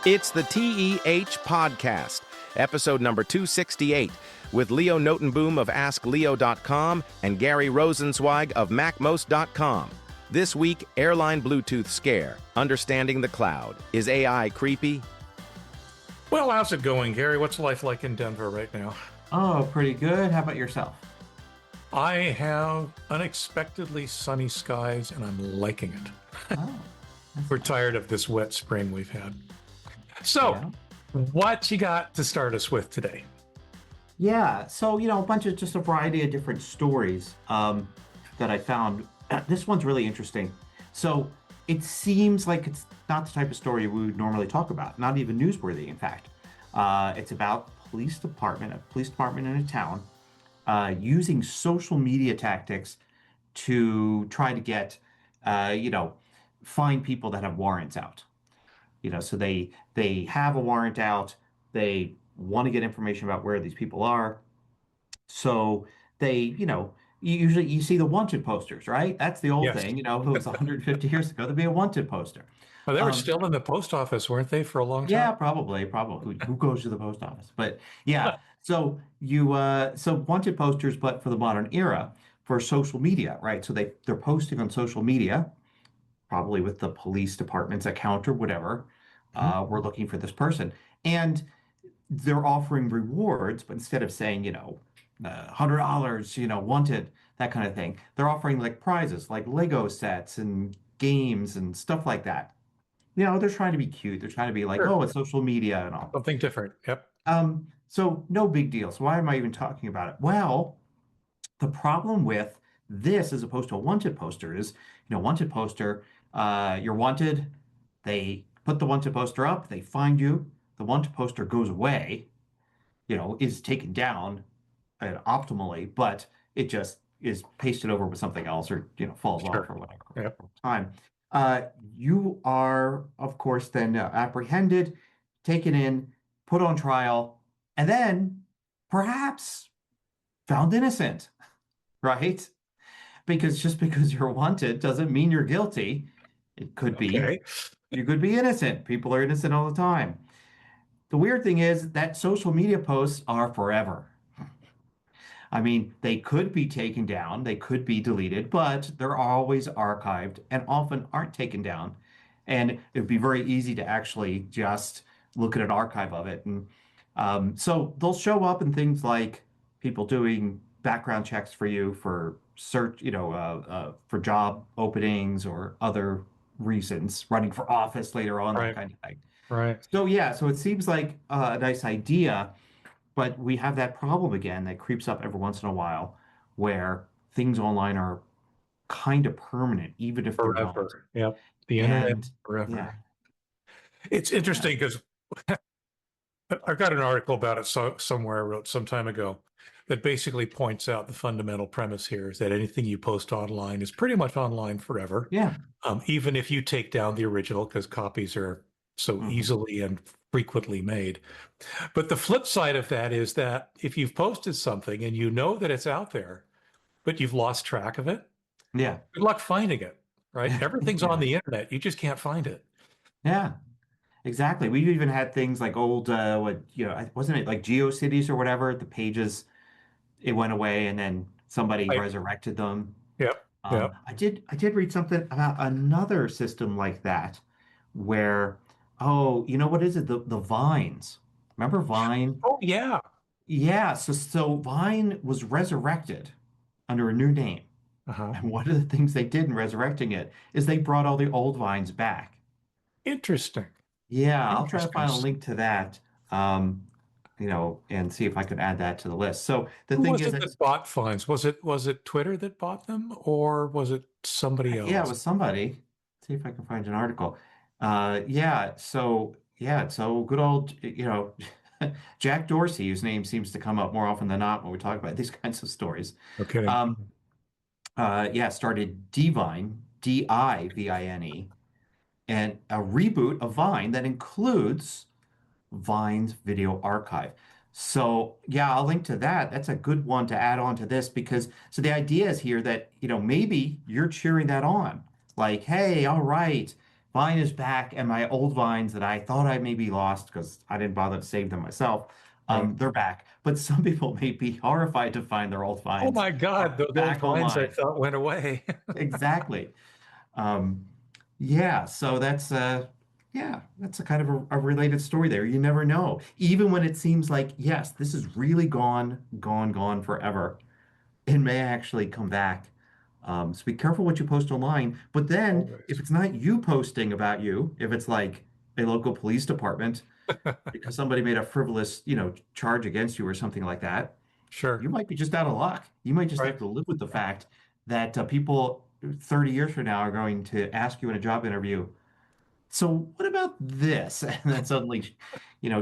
It's the TEH Podcast, episode number 268, with Leo Notenboom of AskLeo.com and Gary Rosenzweig of MacMost.com. This week, Airline Bluetooth Scare, Understanding the Cloud. Is AI creepy? Well, how's it going, Gary? What's life like in Denver right now? Oh, pretty good. How about yourself? I have unexpectedly sunny skies, and I'm liking it. Oh, We're tired of this wet spring we've had. So, what you got to start us with today? yeah. So, just a variety of different stories that I found. This one's really interesting. So, it seems like it's not the type of story we would normally talk about, not even newsworthy, in fact. It's about a police department in a town using social media tactics to try to get, find people that have warrants out. So they have a warrant out. They want to get information about where these people are. So usually you see the wanted posters, right? That's the old Yes. thing. It was 150 years ago. There'd be a wanted poster. Well, they were still in the post office, weren't they, for a long time? Yeah, probably. Who goes to the post office? But yeah, so wanted posters, but for the modern era, for social media, right? So they're posting on social media, probably with the police department's account or whatever. We're looking for this person, and they're offering rewards, but instead of saying $100, wanted, that kind of thing, they're offering like prizes, like Lego sets and games and stuff like that. They're trying to be cute. They're trying to be like, Sure. oh, it's social media and all. Something different. Yep. So no big deal. So why am I even talking about it? Well, the problem with this, as opposed to a wanted poster, is, wanted poster, you're wanted. They put the wanted poster up. They find you. The wanted poster goes away. Is taken down optimally, but it just is pasted over with something else, or falls Sure. off or whatever. Yep. Time. You are, of course, then apprehended, taken in, put on trial, and then perhaps found innocent, right? Because just because you're wanted doesn't mean you're guilty. It could be. Okay. You could be innocent. People are innocent all the time. The weird thing is that social media posts are forever. I mean, they could be taken down, they could be deleted, but they're always archived and often aren't taken down. And it would be very easy to actually just look at an archive of it. And so they'll show up in things like people doing background checks for you for search, for job openings or other reasons, running for office later on, Right. that kind of thing. Right. So it seems like a nice idea, but we have that problem again that creeps up every once in a while, where things online are kind of permanent, even if they're not. Forever. Yep. The internet And forever. yeah, It's interesting because I've got an article about it somewhere I wrote some time ago that basically points out the fundamental premise here is that anything you post online is pretty much online forever. yeah, Even if you take down the original, because copies are so easily and frequently made. But the flip side of that is that if you've posted something and you know that it's out there, but you've lost track of it, yeah, good luck finding it, right? Everything's Yeah. on the internet. You just can't find it. yeah, exactly. We've even had things like old, wasn't it like GeoCities or whatever? The pages, it went away, and then somebody Right. resurrected them. Yep. Yep. I did read something about another system like that, where, what is it? The Vines. Remember Vine? Oh, yeah. Yeah, so Vine was resurrected under a new name. Uh-huh. And one of the things they did in resurrecting it is they brought all the old Vines back. Interesting. Yeah, I'll try to find a Interesting. link to that, and see if I could add that to the list. So the Who thing was is it that, that bought Vines? Was it Twitter that bought them, or was it somebody else? yeah, it was somebody. See if I can find an article. So good old, Jack Dorsey, whose name seems to come up more often than not when we talk about these kinds of stories. Okay. Started Divine, Divine, and a reboot of Vine that includes Vine's video archive. So yeah, I'll link to that. That's a good one to add on to this, because so the idea is here that, maybe you're cheering that on. Like, hey, all right, Vine is back, and my old Vines that I thought I maybe lost because I didn't bother to save them myself, Right. they're back. But some people may be horrified to find their old Oh Vines my God, are those back vines I online. thought went away. Exactly. Um, yeah, so that's a kind of a related story there. You never know. Even when it seems like, yes, this is really gone, gone, gone forever, it may actually come back. So be careful what you post online. But then, if Always. it's not you posting about you, if it's like a local police department because somebody made a frivolous, charge against you or something like that, you Sure. might be just out of luck. You might just have Right. to live with the fact that people 30 years from now are going to ask you in a job interview, so what about this? And then suddenly,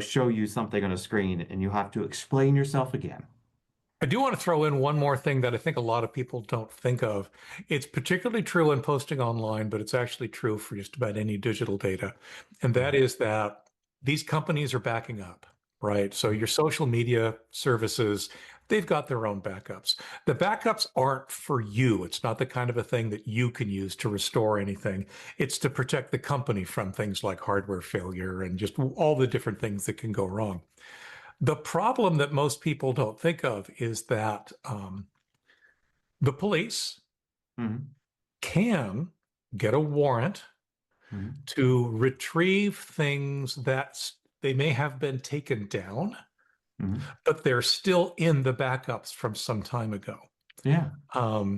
show you something on a screen and you have to explain yourself again. I do want to throw in one more thing that I think a lot of people don't think of. It's particularly true in posting online, but it's actually true for just about any digital data. And that Mhm. is that these companies are backing up, right? So your social media services, they've got their own backups. The backups aren't for you. It's not the kind of a thing that you can use to restore anything. It's to protect the company from things like hardware failure and just all the different things that can go wrong. The problem that most people don't think of is that the police Mhm. can get a warrant Mhm. to retrieve things that they may have been taken down, Mhm. but they're still in the backups from some time ago. Yeah.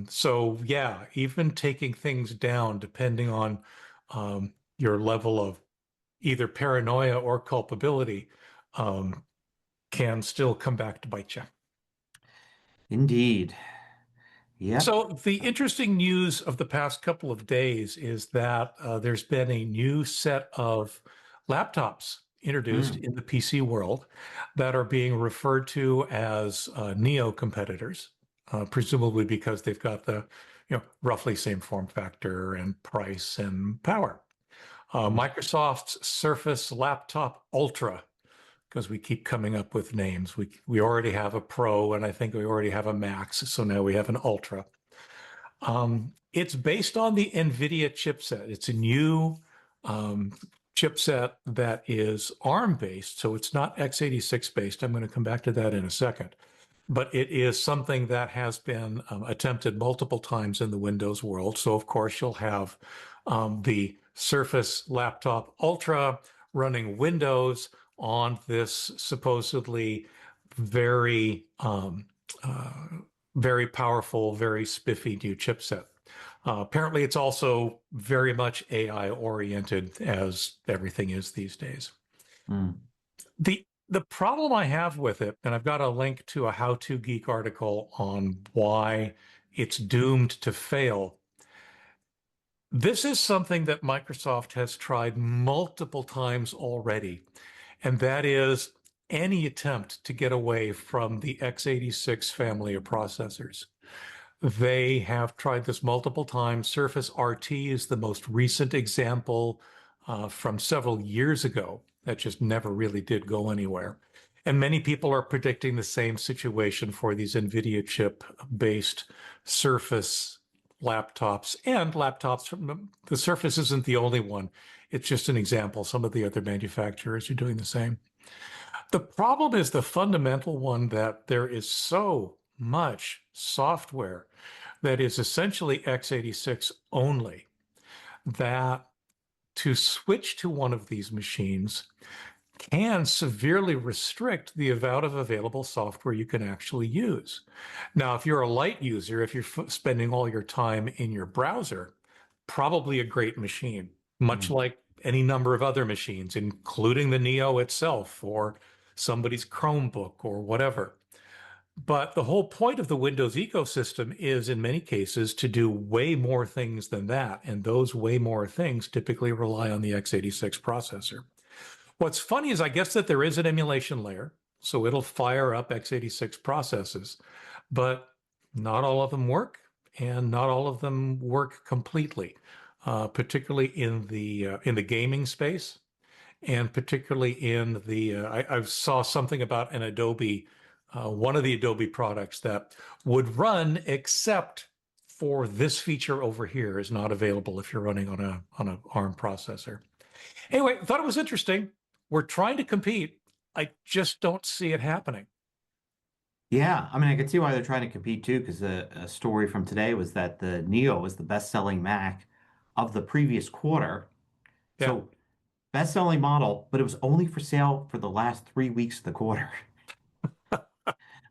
So yeah, even taking things down, depending on your level of either paranoia or culpability, um, can still come back to bite you. Indeed. Yep. So the interesting news of the past couple of days is that there's been a new set of laptops introduced Mm. in the PC world that are being referred to as Neo competitors, presumably because they've got the roughly same form factor and price and power. Mhm. Microsoft's Surface Laptop Ultra, because we keep coming up with names. We already have a Pro, and I think we already have a Max, so now we have an Ultra. It's based on the Nvidia chipset. It's a new um, chipset that is ARM based, so it's not x86 based. I'm going to come back to that in a second. But it is something that has been attempted multiple times in the Windows world. So, of course, you'll have the Surface Laptop Ultra running Windows on this supposedly very uh, very powerful, very spiffy new chipset. Apparently, it's also very much AI oriented, as everything is these days. Mm. The problem I have with it, and I've got a link to a How to Geek article on why it's doomed to fail. This is something that Microsoft has tried multiple times already, and that is any attempt to get away from the x86 family of processors. They have tried this multiple times. Surface RT is the most recent example from several years ago that just never really did go anywhere. And many people are predicting the same situation for these NVIDIA chip-based Surface laptops and laptops from the Surface isn't the only one. It's just an example. Some of the other manufacturers are doing the same. The problem is the fundamental one that there is so much software that is essentially x86 only that to switch to one of these machines can severely restrict the amount of available software you can actually use. Now, if you're a light user, if you're spending all your time in your browser, probably a great machine, much Mm. like any number of other machines, including the Neo itself or somebody's Chromebook or whatever. But the whole point of the Windows ecosystem is, in many cases, to do way more things than that. And those way more things typically rely on the x86 processor. What's funny is I guess that there is an emulation layer, so it'll fire up x86 processes, but not all of them work, and not all of them work completely, particularly in the gaming space, and particularly in the I saw something about an Adobe, one of the Adobe products that would run except for this feature over here is not available if you're running on a ARM processor. Anyway, I thought it was interesting. We're trying to compete. I just don't see it happening. Yeah, I mean, I can see why they're trying to compete too, because a story from today was that the Neo was the best-selling Mac of the previous quarter. Yeah. So best-selling model, but it was only for sale for the last 3 weeks of the quarter.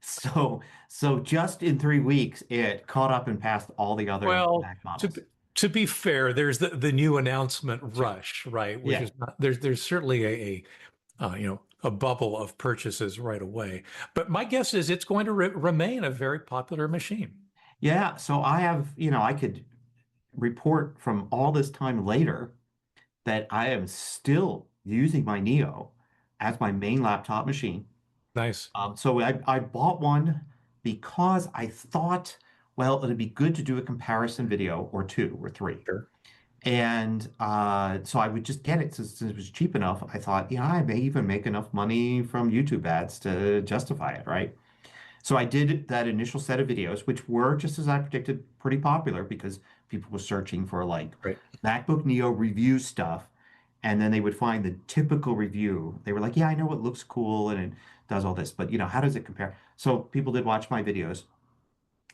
So just in 3 weeks, it caught up and passed all the other Well, Mac to models. to be fair, there's the new announcement rush, right? Which Yeah. is not, there's certainly a bubble of purchases right away. But my guess is it's going to remain a very popular machine. Yeah, so I have, I could report from all this time later that I am still using my Neo as my main laptop machine. Nice. So I bought one because I thought, well, it'd be good to do a comparison video or two or three. Sure. And so I would just get it since it was cheap enough. I thought, I may even make enough money from YouTube ads to justify it, right? So I did that initial set of videos, which were, just as I predicted, pretty popular because people were searching for like Right. MacBook Neo review stuff. And then they would find the typical review. They were like, yeah, I know it looks cool and it does all this, but how does it compare? So people did watch my videos.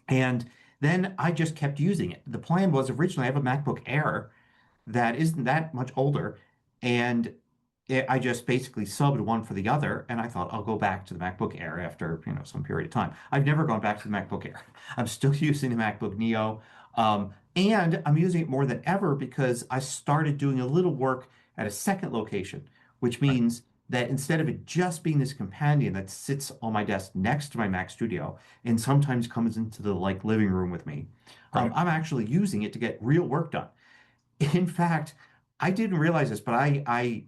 And then I just kept using it. The plan was originally I have a MacBook Air that isn't that much older. And I just basically subbed one for the other. And I thought I'll go back to the MacBook Air after, some period of time. I've never gone back to the MacBook Air. I'm still using the MacBook Neo. And I'm using it more than ever because I started doing a little work at a second location, which means that instead of it just being this companion that sits on my desk next to my Mac Studio and sometimes comes into the living room with me, Right. I'm actually using it to get real work done. In fact, I didn't realize this, but I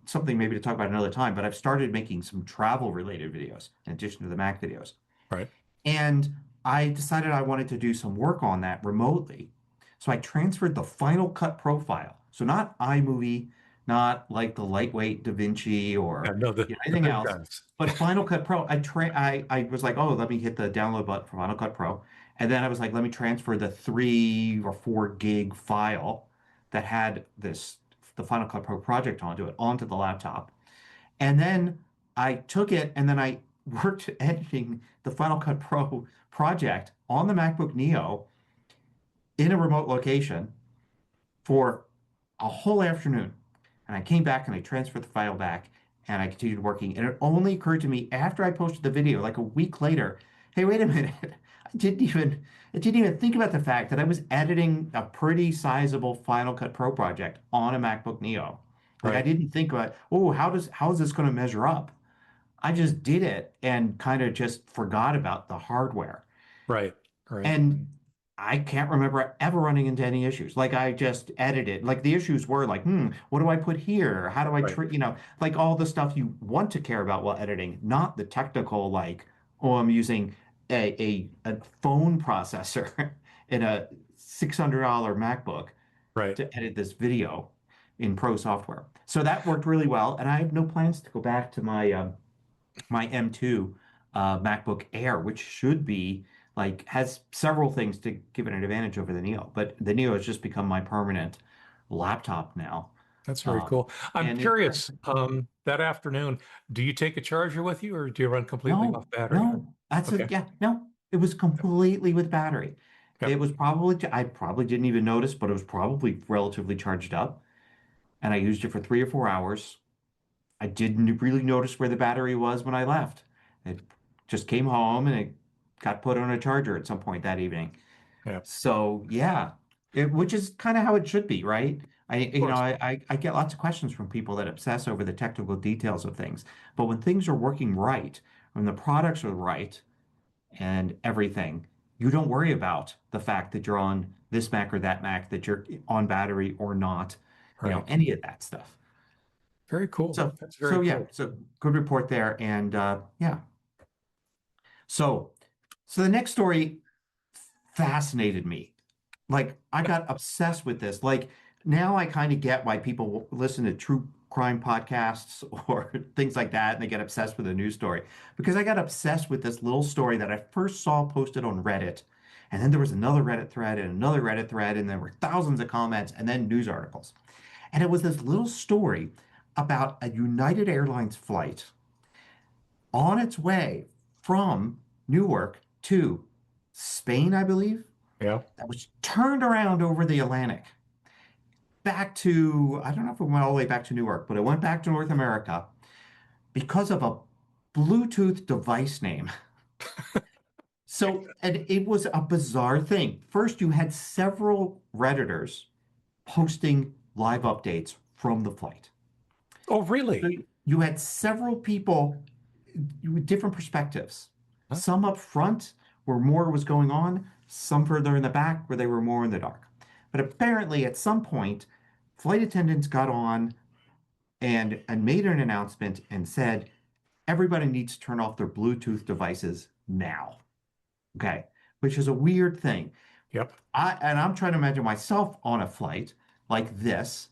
something maybe to talk about another time, but I've started making some travel related videos in addition to the Mac videos. Right. And I decided I wanted to do some work on that remotely. So I transferred the Final Cut Pro file. So not iMovie, not like the lightweight DaVinci or No, the anything big else, guys. but Final Cut Pro. I was like, oh, let me hit the download button for Final Cut Pro. And then I was like, let me transfer the 3 or 4 gig file that had the Final Cut Pro project onto the laptop. And then I took it and then I worked editing the Final Cut Pro project on the MacBook Neo in a remote location for a whole afternoon. And I came back and I transferred the file back and I continued working. And it only occurred to me after I posted the video, like a week later, hey, wait a minute. I didn't even think about the fact that I was editing a pretty sizable Final Cut Pro project on a MacBook Neo. Like I Right. didn't think about, oh, how is this going to measure up? I just did it and kind of just forgot about the hardware. Right. Right. And I can't remember ever running into any issues. Like I just edited. Like the issues were like, what do I put here? How do I Right. like all the stuff you want to care about while editing, not the technical like, oh, I'm using a phone processor in a $600 MacBook Right. to edit this video in Pro software. So that worked really well, and I have no plans to go back to my M2 MacBook Air, which should be has several things to give it an advantage over the Neo. But the Neo has just become my permanent laptop now. That's very Um, cool. I'm and curious, that afternoon, do you take a charger with you or do you run completely no, off battery? no, Okay. no, it was completely with battery. Yeah. It was probably, I probably didn't even notice, but it was probably relatively charged up. And I used it for 3 or 4 hours. I didn't really notice where the battery was when I left. It just came home and it got put on a charger at some point that evening. Yeah. So yeah, which is kind of how it should be, right? Of course. I get lots of questions from people that obsess over the technical details of things. But when things are working right, when the products are right and everything, you don't worry about the fact that you're on this Mac or that Mac, that you're on battery or not, Right. any of that stuff. Very cool. So, That's very yeah, cool. so good report there. And yeah. So the next story fascinated me. Like I got obsessed with this. Like now I kind of get why people listen to true crime podcasts or things like that and they get obsessed with a news story because I got obsessed with this little story that I first saw posted on Reddit And then there was another Reddit thread and another Reddit thread, and there were thousands of comments and then news articles. And it was this little story about a United Airlines flight on its way from Newark to Spain, I believe, Yeah. that was turned around over the Atlantic back to, I don't know if it went all the way back to Newark, but it went back to North America because of a Bluetooth device name. So, and it was a bizarre thing. First, you had several Redditors posting live updates from the flight. Oh, So really? you had several people with different perspectives. Huh? Some up front where more was going on, some further in the back where they were more in the dark. But apparently, at some point, flight attendants got on and made an announcement and said, everybody needs to turn off their Bluetooth devices now. Okay, which is a weird thing. Yep. I'm trying to imagine myself on a flight like this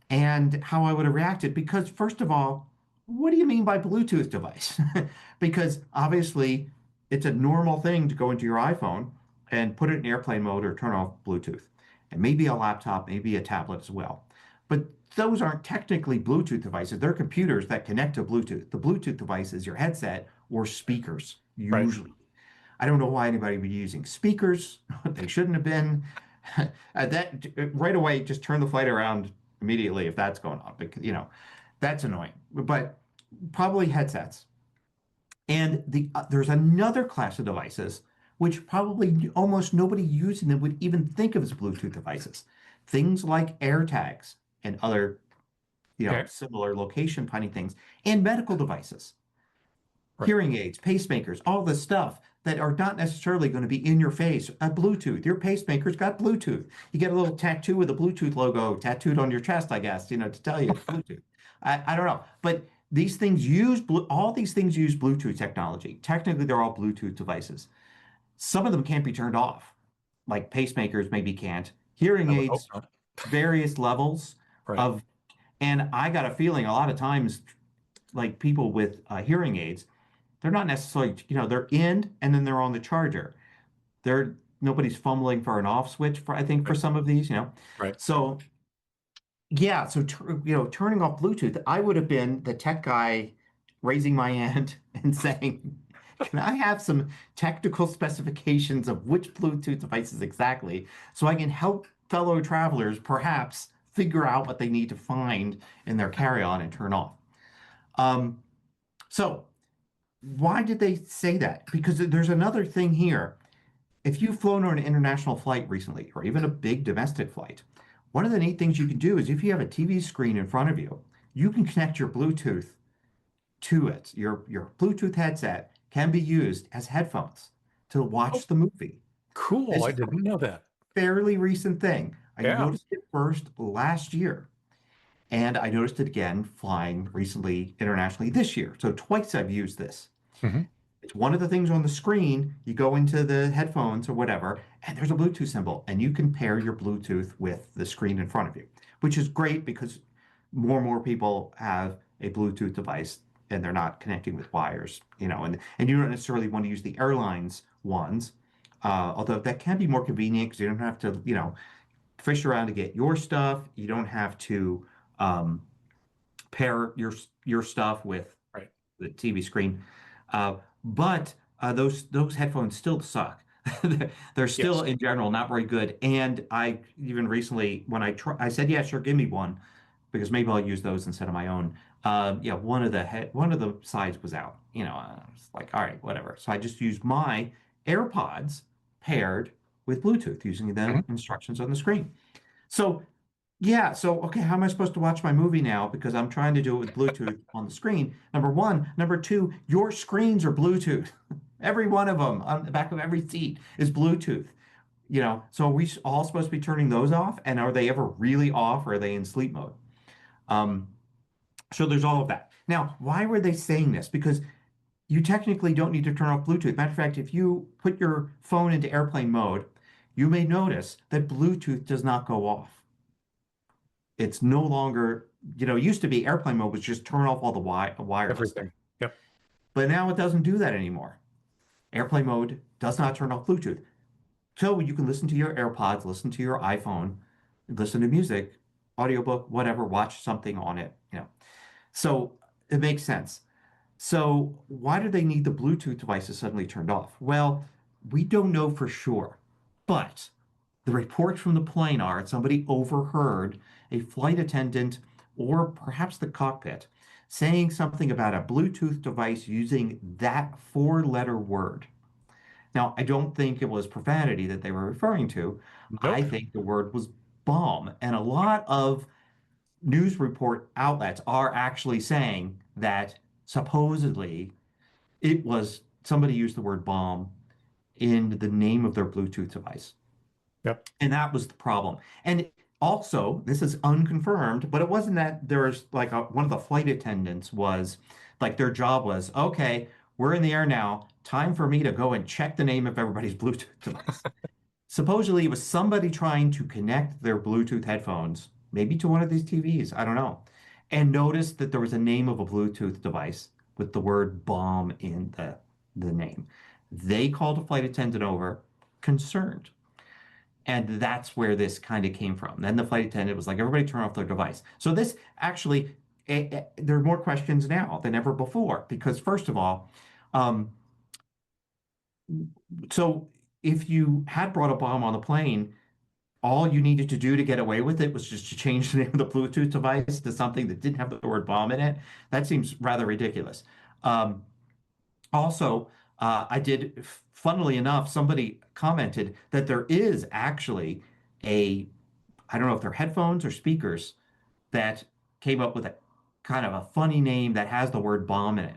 and how I would have reacted. Because first of all, what do you mean by Bluetooth device? Because obviously it's a normal thing to go into your iPhone and put it in airplane mode or turn off Bluetooth. And maybe a laptop, maybe a tablet as well. But those aren't technically Bluetooth devices. They're computers that connect to Bluetooth. The Bluetooth device is your headset or speakers, Right. usually. I don't know why anybody would be using speakers. They shouldn't have been. That right away, just turn the flight around immediately if that's going on, because that's annoying. But probably headsets. And there's another class of devices which probably almost nobody using them would even think of as Bluetooth devices. Things like AirTags and other, Okay. similar location finding things, and medical devices. Right. Hearing aids, pacemakers, all this stuff that are not necessarily going to be in your face. Bluetooth, your pacemaker's got Bluetooth. You get a little tattoo with a Bluetooth logo tattooed on your chest, I guess, to tell you it's Bluetooth. I don't know, but these things all these things use Bluetooth technology. Technically, they're all Bluetooth devices. Some of them can't be turned off, like pacemakers maybe can't. Hearing I would hope aids, not. various levels Right. of, and I got a feeling a lot of times, like people with hearing aids, they're not necessarily, they're in and then they're on the charger. Nobody's fumbling for an off switch I think for some of these, Right. So yeah, so turning off Bluetooth, I would have been the tech guy raising my hand and saying, can I have some technical specifications of which Bluetooth devices exactly so I can help fellow travelers perhaps figure out what they need to find in their carry-on and turn off. So why did they say that? Because there's another thing here. If you've flown on an international flight recently, or even a big domestic flight, one of the neat things you can do is if you have a TV screen in front of you, you can connect your Bluetooth to it. Your Bluetooth headset can be used as headphones to watch the movie. Cool. This I is didn't know that. a fairly recent thing. I Yeah. noticed it first last year, and I noticed it again flying recently internationally this year. So twice I've used this. Mhm. It's one of the things on the screen. You go into the headphones or whatever, and there's a Bluetooth symbol, and you can pair your Bluetooth with the screen in front of you, which is great because more and more people have a Bluetooth device and they're not connecting with wires, and you don't necessarily want to use the airlines ones, although that can be more convenient because you don't have to, fish around to get your stuff. You don't have to pair your stuff with Right. the TV screen. But those headphones still suck. They're still Yes. in general not very good. And I even recently, when I said, yeah, sure, give me one, because maybe I'll use those instead of my own. Yeah, one of the sides was out. I was like, all right, whatever. So I just used my AirPods paired with Bluetooth using the Mhm. instructions on the screen. So yeah, so okay, how am I supposed to watch my movie now? Because I'm trying to do it with Bluetooth on the screen. Number one. Number two, your screens are Bluetooth. Every one of them on the back of every seat is Bluetooth. So are we all supposed to be turning those off? And are they ever really off or are they in sleep mode? Um, so there's all of that. Now, why were they saying this? Because you technically don't need to turn off Bluetooth. Matter of fact, if you put your phone into airplane mode, you may notice that Bluetooth does not go off. It's no longer, it used to be airplane mode was just turn off all the wireless. Everything. Yep. But now it doesn't do that anymore. Airplane mode does not turn off Bluetooth. So you can listen to your AirPods, listen to your iPhone, listen to music, audiobook, whatever, watch something on it, you know. So it makes sense. So why do they need the Bluetooth devices suddenly turned off? Well, we don't know for sure, but the reports from the plane are somebody overheard a flight attendant or perhaps the cockpit saying something about a Bluetooth device using that four-letter word. Now, I don't think it was profanity that they were referring to. I Nope. think the word was bomb. And a lot of news report outlets are actually saying that supposedly it was somebody used the word bomb in the name of their Bluetooth device. Yep. And that was the problem. And also, this is unconfirmed, but it wasn't that there was like one of the flight attendants was like their job was, okay, we're in the air now. Time for me to go and check the name of everybody's Bluetooth device. Supposedly, it was somebody trying to connect their Bluetooth headphones, maybe to one of these TVs, I don't know, and noticed that there was a name of a Bluetooth device with the word bomb in the name. They called a flight attendant over, concerned. And that's where this kind of came from. Then the flight attendant was like, everybody turn off their device. So this actually, there are more questions now than ever before, because first of all, um, so if you had brought a bomb on the plane, all you needed to do to get away with it was just to change the name of the Bluetooth device to something that didn't have the word bomb in it. That seems rather ridiculous. Um, Also, funnily enough, somebody commented that there is actually I don't know if they're headphones or speakers that came up with a kind of a funny name that has the word bomb in it.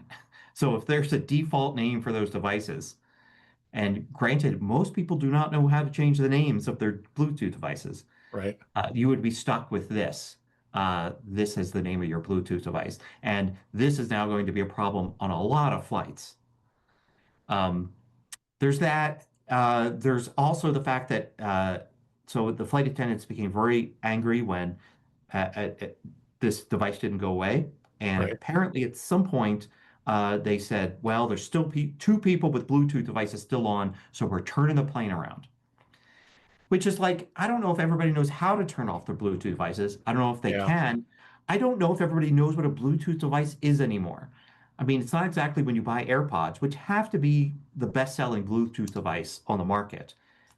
So if there's a default name for those devices, and granted, most people do not know how to change the names of their Bluetooth devices, Right. you would be stuck with this. This is the name of your Bluetooth device. And this is now going to be a problem on a lot of flights. Um, there's that. There's also the fact that so the flight attendants became very angry when this device didn't go away, and Right. apparently at some point they said, "Well, there's still two people with Bluetooth devices still on, so we're turning the plane around." Which is like, I don't know if everybody knows how to turn off their Bluetooth devices. I don't know if they Yeah. can. I don't know if everybody knows what a Bluetooth device is anymore. I mean, it's not exactly when you buy AirPods, which have to be the best-selling Bluetooth device on the market.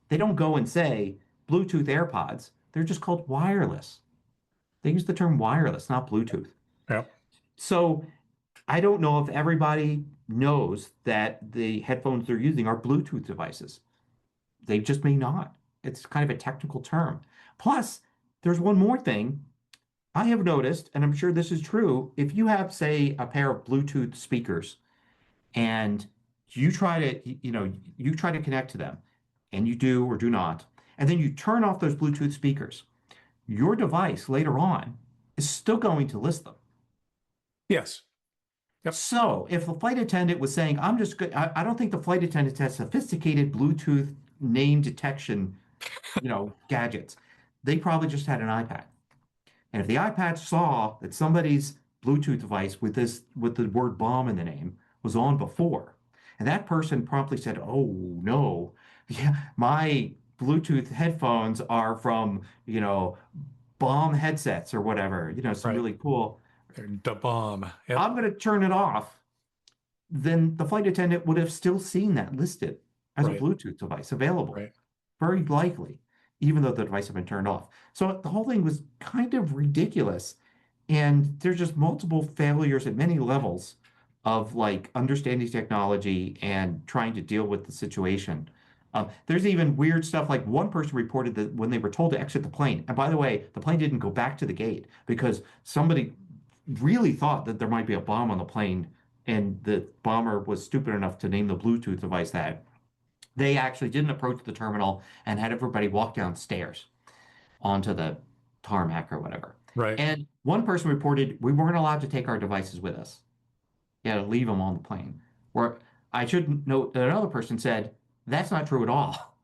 They don't go and say Bluetooth AirPods. They're just called wireless. They use the term wireless, not Bluetooth. Yep. So I don't know if everybody knows that the headphones they're using are Bluetooth devices. They just may not. It's kind of a technical term. Plus, there's one more thing I have noticed, and I'm sure this is true. If you have, say, a pair of Bluetooth speakers and you try to connect to them, and you do or do not, and then you turn off those Bluetooth speakers, your device later on is still going to list them. Yes. Yep. So if the flight attendant was saying, I'm just good, I don't think the flight attendant has sophisticated Bluetooth name detection, gadgets. They probably just had an iPad. And if the iPad saw that somebody's Bluetooth device with the word bomb in the name was on before, and that person promptly said, "Oh no, yeah, my Bluetooth headphones are from, bomb headsets or whatever, some Right. really cool. The bomb. Yep. I'm going to turn it off." Then the flight attendant would have still seen that listed as a Right. Bluetooth device available. Right. Very likely, even though the device had been turned off. So the whole thing was kind of ridiculous. And there's just multiple failures at many levels of like understanding technology and trying to deal with the situation. There's even weird stuff like one person reported that when they were told to exit the plane, and by the way, the plane didn't go back to the gate because somebody really thought that there might be a bomb on the plane, and the bomber was stupid enough to name the Bluetooth device that. They actually didn't approach the terminal and had everybody walk downstairs onto the tarmac or whatever. Right. And one person reported we weren't allowed to take our devices with us. You had to leave them on the plane. Where I should note that another person said that's not true at all.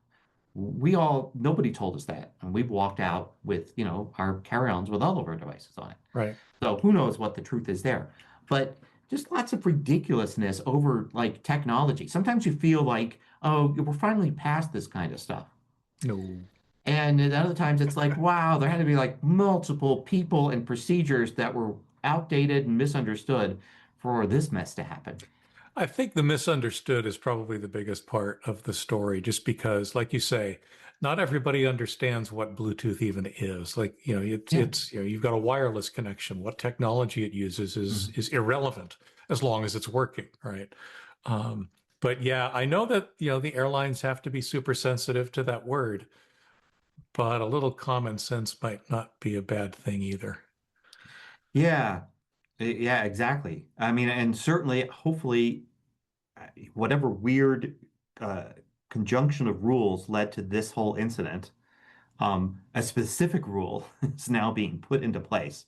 Nobody told us that, and we walked out with our carry-ons with all of our devices on it. Right. So who knows what the truth is there? But just lots of ridiculousness over like technology. Sometimes you feel like, oh, we're finally past this kind of stuff. No. And at other times it's like, wow, there had to be like multiple people and procedures that were outdated and misunderstood for this mess to happen. I think the misunderstood is probably the biggest part of the story, just because, like you say, not everybody understands what Bluetooth even is. Like, Yeah. it's you've got a wireless connection. What technology it uses Mhm. is irrelevant as long as it's working, right? Um, but yeah, I know that, the airlines have to be super sensitive to that word, but a little common sense might not be a bad thing either. Yeah. Yeah, exactly. I mean, and certainly, hopefully, whatever weird uh, conjunction of rules led to this whole incident, a specific rule is now being put into place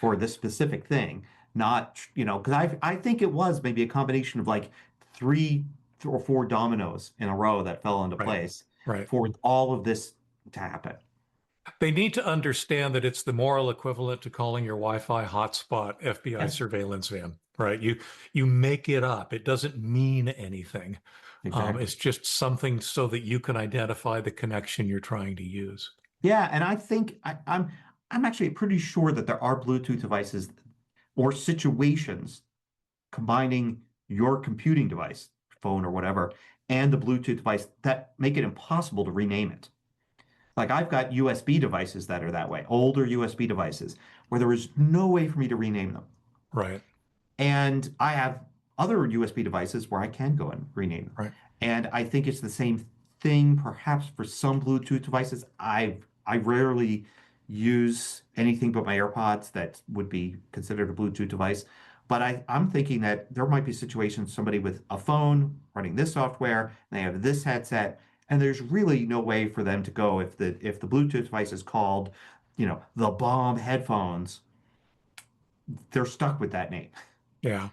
for this specific thing. Not, because I think it was maybe a combination of like three or four dominoes in a row that fell into Right. place Right. for all of this to happen. They need to understand that it's the moral equivalent to calling your Wi-Fi hotspot FBI Yes, surveillance van, right? You make it up. It doesn't mean anything. exactly. It's just something so that you can identify the connection you're trying to use. Yeah, and I think I'm actually pretty sure that there are Bluetooth devices or situations combining your computing device, phone or whatever, and the Bluetooth device that make it impossible to rename it. Like I've got USB devices that are that way, older USB devices, where there is no way for me to rename them. Right. And I have other USB devices where I can go and rename them. Right. And I think it's the same thing, perhaps for some Bluetooth devices. I rarely use anything but my AirPods that would be considered a Bluetooth device. But I'm thinking that there might be situations somebody with a phone running this software, and they have this headset, and there's really no way for them to go if the Bluetooth device is called, the bomb headphones, they're stuck with that name. Yeah.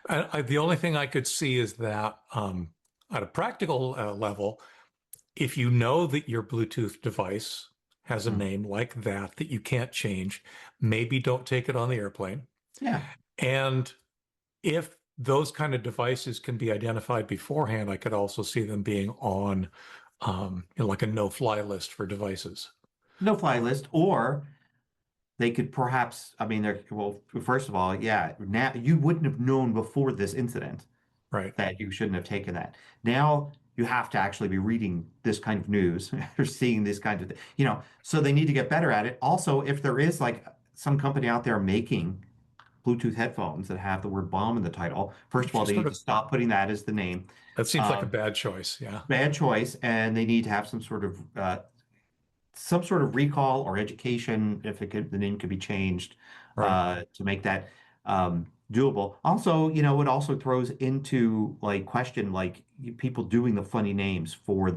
The only thing I could see is that at a practical level, if you know that your Bluetooth device has a Mm. name like that you can't change, maybe don't take it on the airplane. Yeah. And if those kind of devices can be identified beforehand, I could also see them being on like a no-fly list for devices. No fly list, or they could perhaps, I mean, well, first of all, yeah, now you wouldn't have known before this incident Right. that you shouldn't have taken that. Now you have to actually be reading this kind of news or seeing this kind of, so they need to get better at it. Also, if there is like some company out there making Bluetooth headphones that have the word bomb in the title, first of all, they Just need sort to of, stop putting that as the name. that seems like a Um, bad choice. Yeah. Bad choice, and they need to have some sort of recall or education if the name could be changed Right. to make that doable. Also, it also throws into like question like people doing the funny names for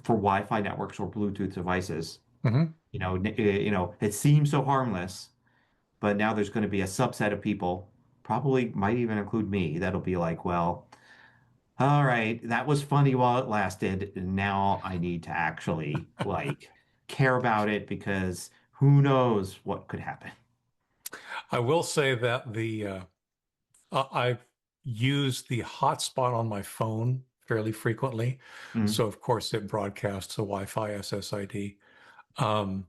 Wi-Fi networks or Bluetooth devices. Hmm. It seems so harmless, but now there's going to be a subset of people, probably might even include me, that'll be like, well, all right, that was funny while it lasted. Now I need to actually like care about it because who knows what could happen. I will say that I've used the hotspot on my phone fairly frequently. Mm. So of course it broadcasts a Wi-Fi SSID. Um,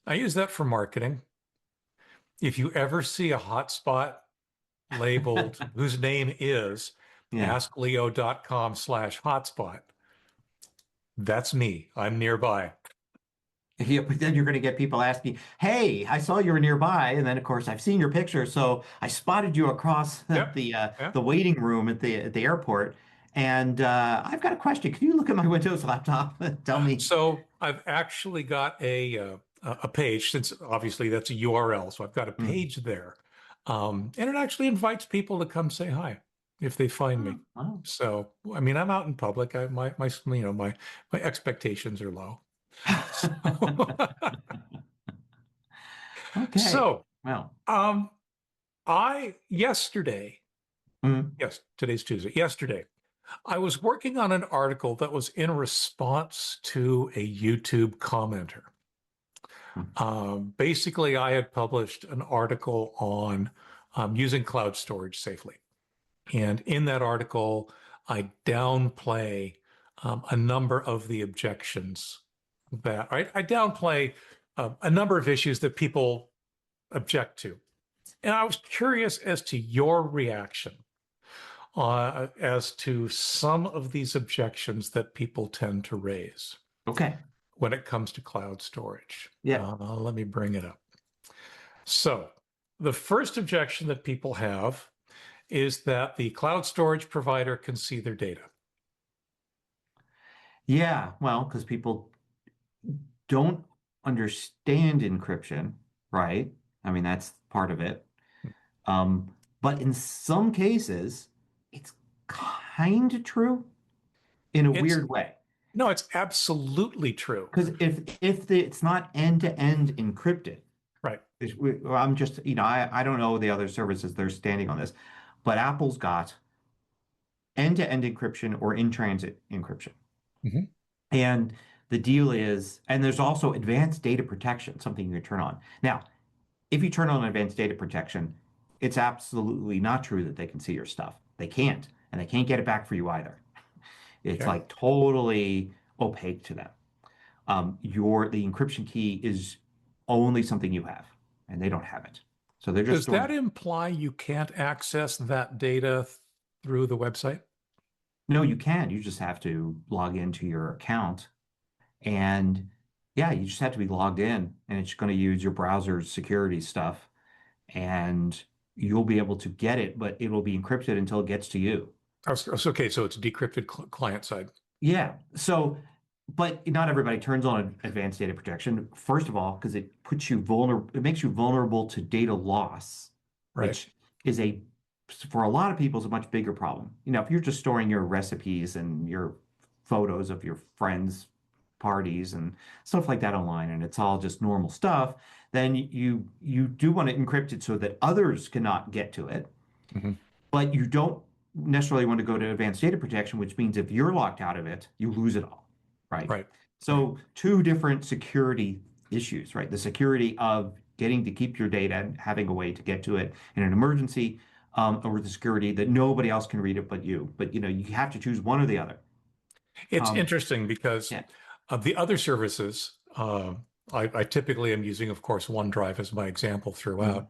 I use that for marketing. If you ever see a hotspot labeled whose name is Yeah. askleo.com/hotspot, that's me. I'm nearby. Yeah, but then you're going to get people asking, "Hey, I saw you were nearby," and then of course I've seen your picture, so I spotted you across Yep. the Yep. waiting room at the airport, and I've got a question. Can you look at my Windows laptop and tell me? So I've actually got a page, since obviously that's a URL. So I've got a Mm. page there, and it actually invites people to come say hi if they find me. Oh, oh. So I mean, I'm out in public. My expectations are low. So, Okay. so Well. um, I yesterday, Mm. yes, today's Tuesday. Yesterday, I was working on an article that was in response to a YouTube commenter. Mm. Basically, I had published an article on using cloud storage safely. And in that article, I downplay a number of the objections that I downplay a number of issues that people object to. And I was curious as to your reaction as to some of these objections that people tend to raise. Okay. When it comes to cloud storage. Yeah. Let me bring it up. So the first objection that people have is that the cloud storage provider can see their data. Yeah. Well, because people don't understand encryption, right? I mean, that's part of it. But in some cases, it's kind of true in a weird way. No, it's absolutely true. Because if it's not end-to-end encrypted, right? I'm just, I don't know the other services they're standing on this, but Apple's got end-to-end encryption or in-transit encryption. Mm-hmm. And the deal is, and there's also advanced data protection, something you can turn on. Now, if you turn on advanced data protection, it's absolutely not true that they can see your stuff. They can't, and they can't get it back for you either. It's like totally opaque to them. The encryption key is only something you have, and they don't have it. So they're just Does that imply you can't access that data through the website? No, you can. You just have to log into your account. And yeah, you just have to be logged in, and it's going to use your browser's security stuff. And you'll be able to get it, but it will be encrypted until it gets to you. Okay, so it's decrypted client side. Yeah. So, but not everybody turns on advanced data protection. First of all, because it puts you vulnerable, it makes you vulnerable to data loss, which is for a lot of people, is a much bigger problem. If you're just storing your recipes and your photos of your friends' parties and stuff like that online, and it's all just normal stuff, then you do want to encrypt it so that others cannot get to it. Mm-hmm. But you don't necessarily want to go to advanced data protection, which means if you're locked out of it, you lose it all, right? Right. So two different security issues, right? The security of getting to keep your data and having a way to get to it in an emergency, or the security that nobody else can read it but you. But you have to choose one or the other. It's interesting because of the other services, I typically am using, of course, OneDrive as my example throughout.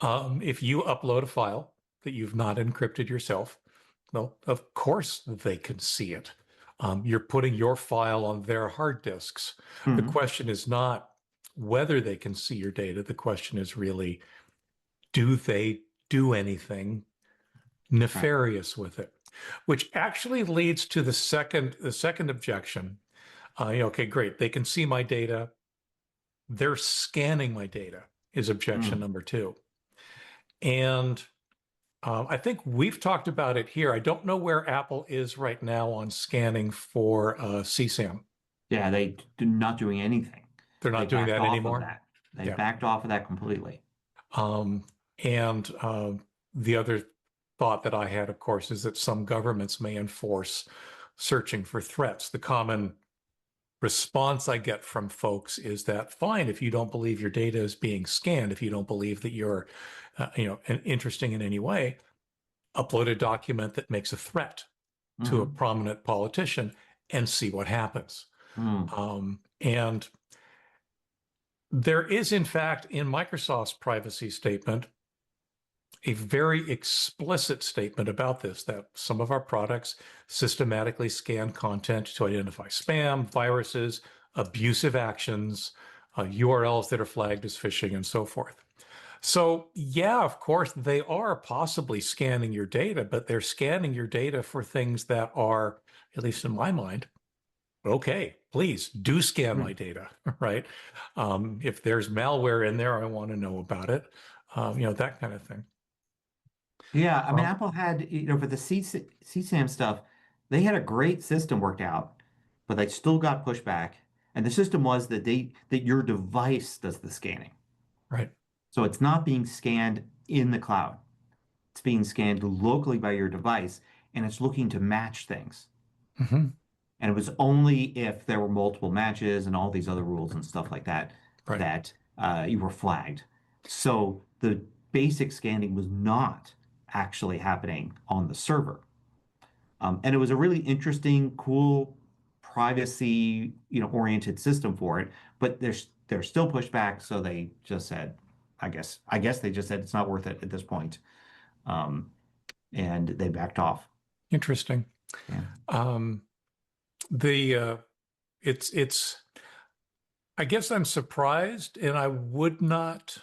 Mm-hmm. If you upload a file that you've not encrypted yourself, well, of course they can see it. You're putting your file on their hard disks. Mm-hmm. The question is not whether they can see your data. The question is really, do they do anything nefarious with it? Which actually leads to the second objection. Okay, great. They can see my data. They're scanning my data is objection number 2. And I think we've talked about it here. I don't know where Apple is right now on scanning for CSAM. Yeah, they're not doing anything. They're not doing that anymore. They backed off of that completely. And the other thought that I had, of course, is that some governments may enforce searching for threats. The common response I get from folks is that, fine, if you don't believe your data is being scanned, if you don't believe that you're interesting in any way, upload a document that makes a threat to a prominent politician and see what happens. And there is, in fact, in Microsoft's privacy statement, a very explicit statement about this, that some of our products systematically scan content to identify spam, viruses, abusive actions, URLs that are flagged as phishing, and so forth. So yeah, of course, they are possibly scanning your data, but they're scanning your data for things that are, at least in my mind, okay, please do scan my data, right? If there's malware in there, I want to know about it, that kind of thing. Yeah, I mean, Apple had, for the CSAM stuff, they had a great system worked out, but they still got pushback. And the system was that your device does the scanning. Right. So it's not being scanned in the cloud. It's being scanned locally by your device, and it's looking to match things. Mm-hmm. And it was only if there were multiple matches and all these other rules and stuff like that, that you were flagged. So the basic scanning was not actually happening on the server. And it was a really interesting, cool privacy, oriented system for it, but there's still pushback. So they just said, I guess they just said it's not worth it at this point. And they backed off. Interesting. Yeah. It's I guess I'm surprised, and I would not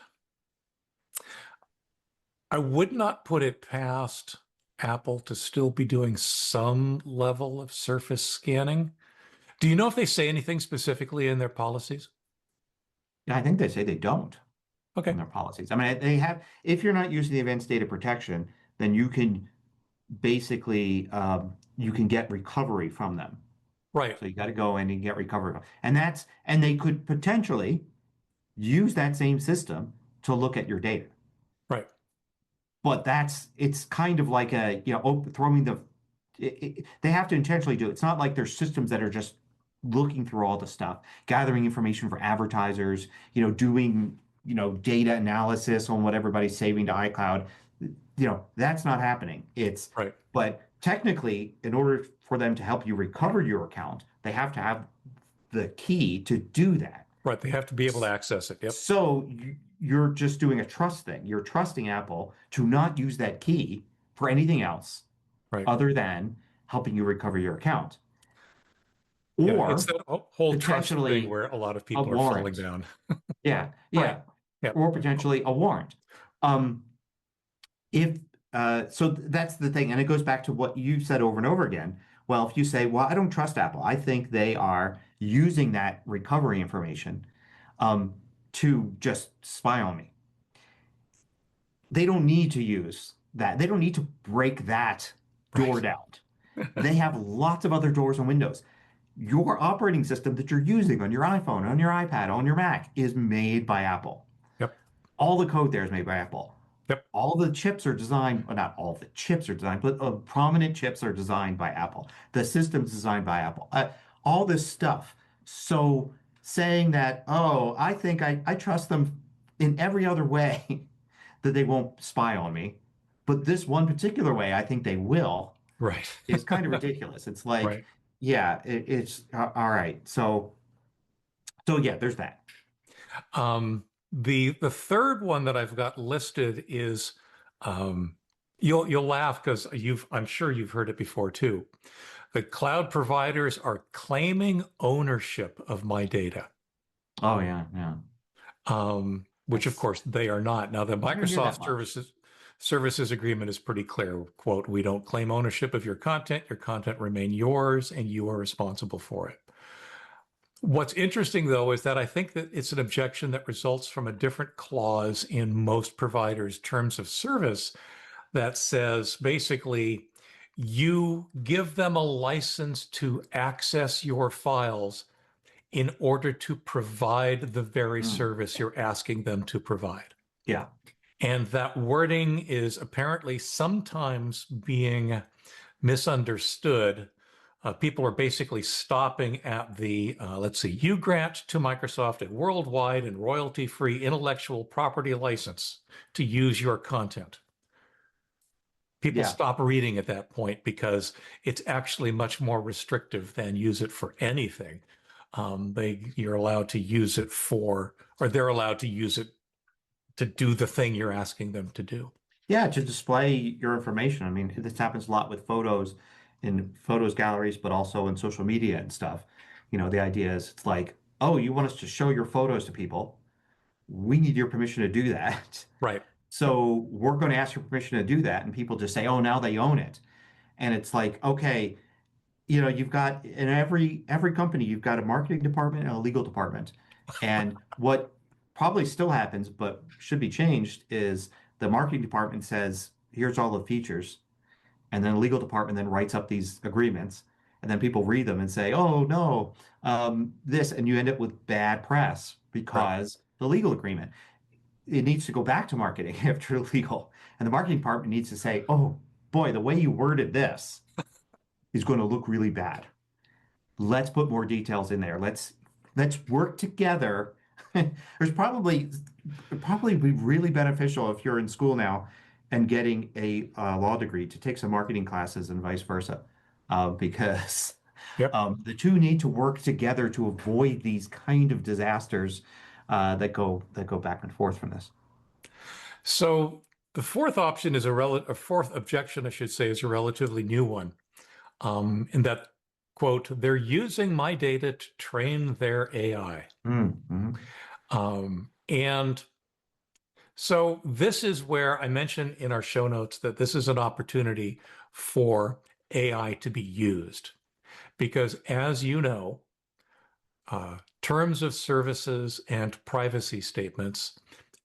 put it past Apple to still be doing some level of surface scanning. Do you know if they say anything specifically in their policies? Yeah, I think they say they don't Okay. in their policies. I mean, they have, if you're not using the advanced data protection, then you can basically, you can get recovery from them. Right. So you got to go in and get recovery. And they could potentially use that same system to look at your data. Right. But it's kind of like throwing they have to intentionally do it. It's not like there's systems that are just looking through all the stuff, gathering information for advertisers, doing, data analysis on what everybody's saving to iCloud. That's not happening. Right. But technically, in order for them to help you recover your account, they have to have the key to do that. Right. They have to be able to access it. Yep. So you're just doing a trust thing. You're trusting Apple to not use that key for anything else other than helping you recover your account. Or it's that whole trust potentially thing where a lot of people a are falling warrant. down. Yeah. Right. Yep. Or potentially a warrant. So that's the thing, and it goes back to what you said over and over again. Well, if you say, well, I don't trust Apple, I think they are using that recovery information to just spy on me. They don't need to use that. They don't need to break that door down. They have lots of other doors and windows. Your operating system that you're using on your iPhone, on your iPad, on your Mac is made by Apple. Yep. All the code there is made by Apple. Yep. All the chips are designed, well, not all the chips are designed, but prominent chips are designed by Apple. The system's designed by Apple. All this stuff. So saying that, oh, I think I trust them in every other way that they won't spy on me, but this one particular way, I think they will. Right. Is kind of ridiculous. It's like, right. Yeah, it's all right. So yeah, there's that. The third one that I've got listed is you'll laugh because I'm sure you've heard it before too. The cloud providers are claiming ownership of my data. Oh yeah. Which of course they are not. Now the Microsoft services agreement is pretty clear. Quote, we don't claim ownership of your content remain yours and you are responsible for it. What's interesting, though, is that I think that it's an objection that results from a different clause in most providers' terms of service that says basically you give them a license to access your files in order to provide the very service you're asking them to provide. Yeah. And that wording is apparently sometimes being misunderstood. People are basically stopping at the, you grant to Microsoft a worldwide and royalty-free intellectual property license to use your content. People stop reading at that point because it's actually much more restrictive than use it for anything. You're allowed to use it for, or they're allowed to use it to do the thing you're asking them to do. Yeah, to display your information. I mean, this happens a lot with photos in photos galleries, but also in social media and stuff. The idea is it's like, oh, you want us to show your photos to people. We need your permission to do that. Right. So we're going to ask your permission to do that. And people just say, oh, now they own it. And it's like, okay, you've got in every company, you've got a marketing department and a legal department. And what probably still happens, but should be changed, is the marketing department says, here's all the features. And then the legal department then writes up these agreements. And then people read them and say, oh, no, this. And you end up with bad press because the legal agreement, it needs to go back to marketing after legal. And the marketing department needs to say, oh, boy, the way you worded this is going to look really bad. Let's put more details in there. Let's work together. It'd probably be really beneficial if you're in school now and getting a law degree to take some marketing classes and vice versa, because Yep. The two need to work together to avoid these kind of disasters that go back and forth from this. So the fourth option is a fourth objection, I should say, is a relatively new one. In that, quote, they're using my data to train their AI. Mm-hmm. And so this is where I mentioned in our show notes that this is an opportunity for AI to be used. Because as you know, terms of services and privacy statements,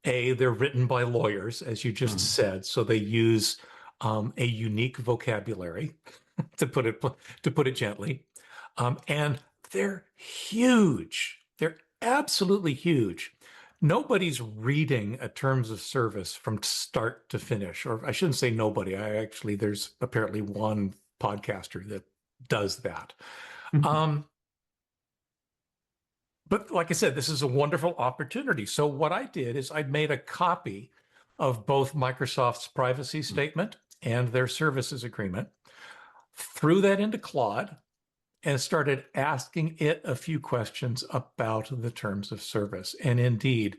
they're written by lawyers, as you just said, so they use a unique vocabulary, to put it gently, and they're huge. They're absolutely huge. Nobody's reading a terms of service from start to finish, or I shouldn't say nobody. There's apparently one podcaster that does that. But like I said, this is a wonderful opportunity. So what I did is I made a copy of both Microsoft's privacy statement and their services agreement, threw that into Claude, and started asking it a few questions about the terms of service. And indeed,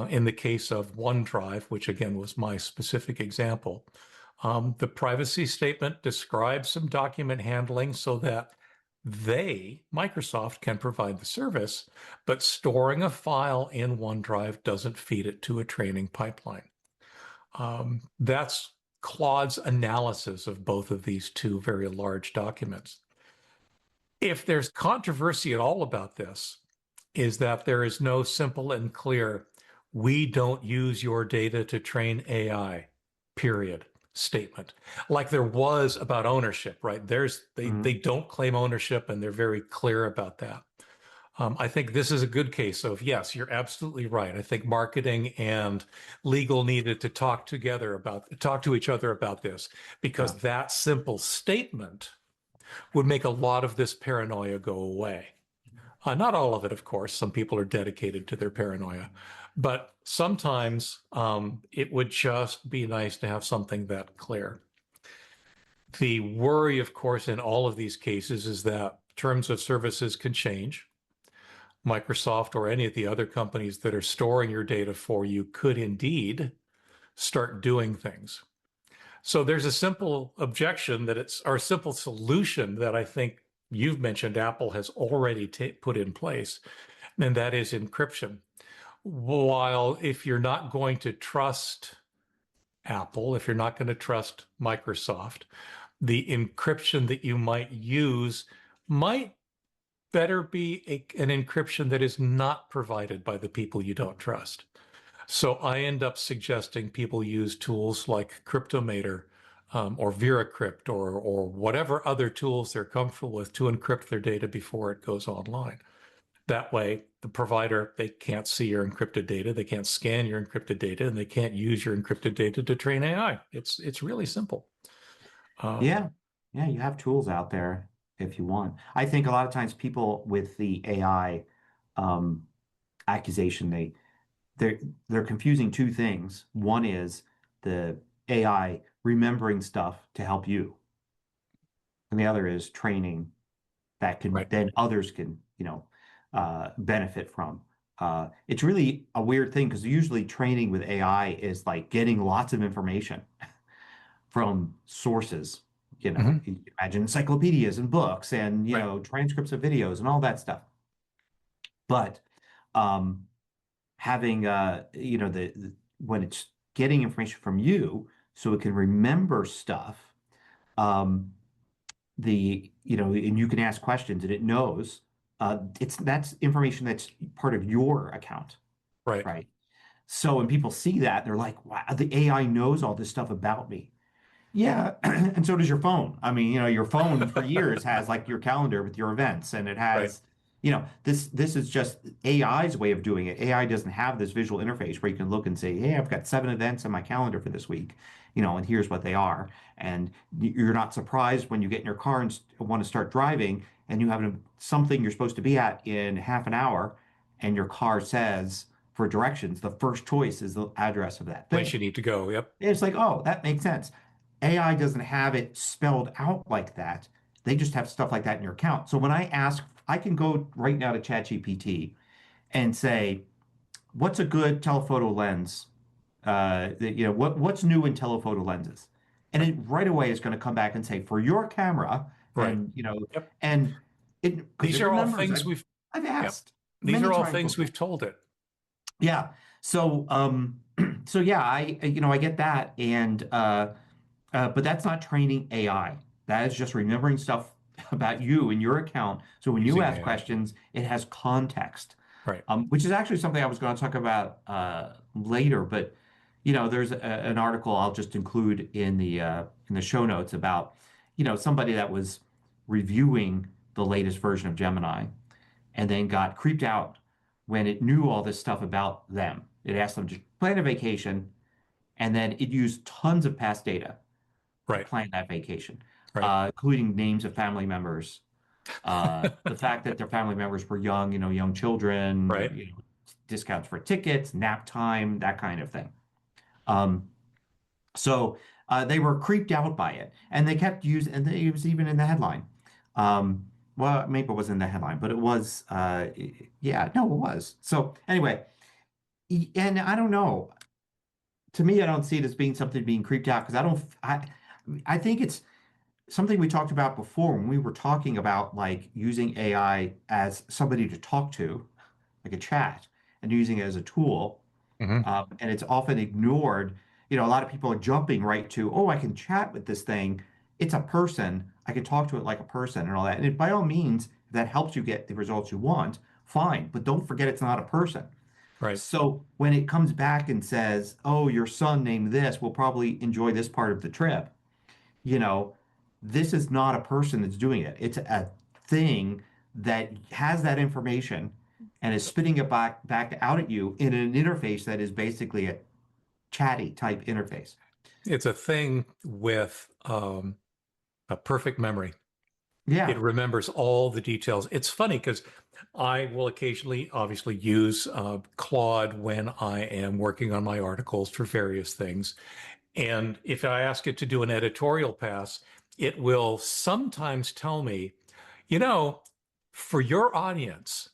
in the case of OneDrive, which again was my specific example, the privacy statement describes some document handling so that Microsoft, can provide the service, but storing a file in OneDrive doesn't feed it to a training pipeline. That's Claude's analysis of both of these two very large documents. If there's controversy at all about this, is that there is no simple and clear, we don't use your data to train AI, period, statement, like there was about ownership, right? They don't claim ownership, and they're very clear about that. I think this is a good case of, yes, you're absolutely right. I think marketing and legal needed to talk to each other about this, because that simple statement would make a lot of this paranoia go away. Not all of it, of course. Some people are dedicated to their paranoia, but sometimes it would just be nice to have something that clear. The worry, of course, in all of these cases is that terms of services can change. Microsoft or any of the other companies that are storing your data for you could indeed start doing things. So there's a simple objection or a simple solution that I think you've mentioned Apple has already put in place, and that is encryption. While if you're not going to trust Apple, if you're not going to trust Microsoft, the encryption that you might use might better be an encryption that is not provided by the people you don't trust. So I end up suggesting people use tools like Cryptomator or VeraCrypt or whatever other tools they're comfortable with to encrypt their data before it goes online. That way, the provider, they can't see your encrypted data, they can't scan your encrypted data, and they can't use your encrypted data to train AI. It's really simple. Yeah, you have tools out there if you want. I think a lot of times people with the AI accusation, they're confusing two things. One is the AI remembering stuff to help you, and the other is training that can then others can benefit from. It's really a weird thing because usually training with AI is like getting lots of information from sources. You imagine encyclopedias and books and transcripts of videos and all that stuff. But having when it's getting information from you so it can remember stuff, and you can ask questions and it knows that's information that's part of your account, right? So when people see that, they're like, wow, the AI knows all this stuff about me. Yeah, and so does your phone. I mean, your phone for years has like your calendar with your events, and it has, this is just AI's way of doing it. AI doesn't have this visual interface where you can look and say, hey, I've got 7 events on my calendar for this week, and here's what they are. And you're not surprised when you get in your car and want to start driving, and you have something you're supposed to be at in half an hour, and your car says for directions, the first choice is the address of that thing. Place you need to go. Yep. It's like, oh, that makes sense. AI doesn't have it spelled out like that. they just have stuff like that in your account. So when I ask, I can go right now to ChatGPT and say, what's a good telephoto lens? What's new in telephoto lenses? And it right away is going to come back and say, for your camera, Right. and Yep. and because These it are all remembers. things we've. I've Yep. asked These many are all times things before. we've told it. Yeah. So so yeah, I get that, and but that's not training AI. That is just remembering stuff about you and your account. So when you Using ask AI. questions, it has context. Right. Which is actually something I was going to talk about later. But there's an article I'll just include in the show notes about somebody that was reviewing the latest version of Gemini, and then got creeped out when it knew all this stuff about them. It asked them to plan a vacation, and then it used tons of past data to Right. plan that vacation, Right. including names of family members, the fact that their family members were young, young children, Right. discounts for tickets, nap time, that kind of thing. Um, so they were creeped out by it, and they kept using, and it was even in the headline. Well, maybe it wasn't in the headline, but it was, yeah, no, it was. So anyway, and I don't know. To me, I don't see it as being something being creeped out because I think it's something we talked about before when we were talking about like using AI as somebody to talk to, like a chat, and using it as a tool. Mm-hmm. And it's often ignored. A lot of people are jumping right to, oh, I can chat with this thing. It's a person. I can talk to it like a person and all that. And by all means, if that helps you get the results you want, fine. But don't forget it's not a person. Right. So when it comes back and says, oh, your son named this, will probably enjoy this part of the trip, you know, this is not a person that's doing it. It's a thing that has that information and is spitting it back out at you in an interface that is basically a chatty type interface. It's a thing with a perfect memory. Yeah. It remembers all the details. It's funny because I will occasionally, obviously, use Claude when I am working on my articles for various things. And if I ask it to do an editorial pass, it will sometimes tell me, for your audience,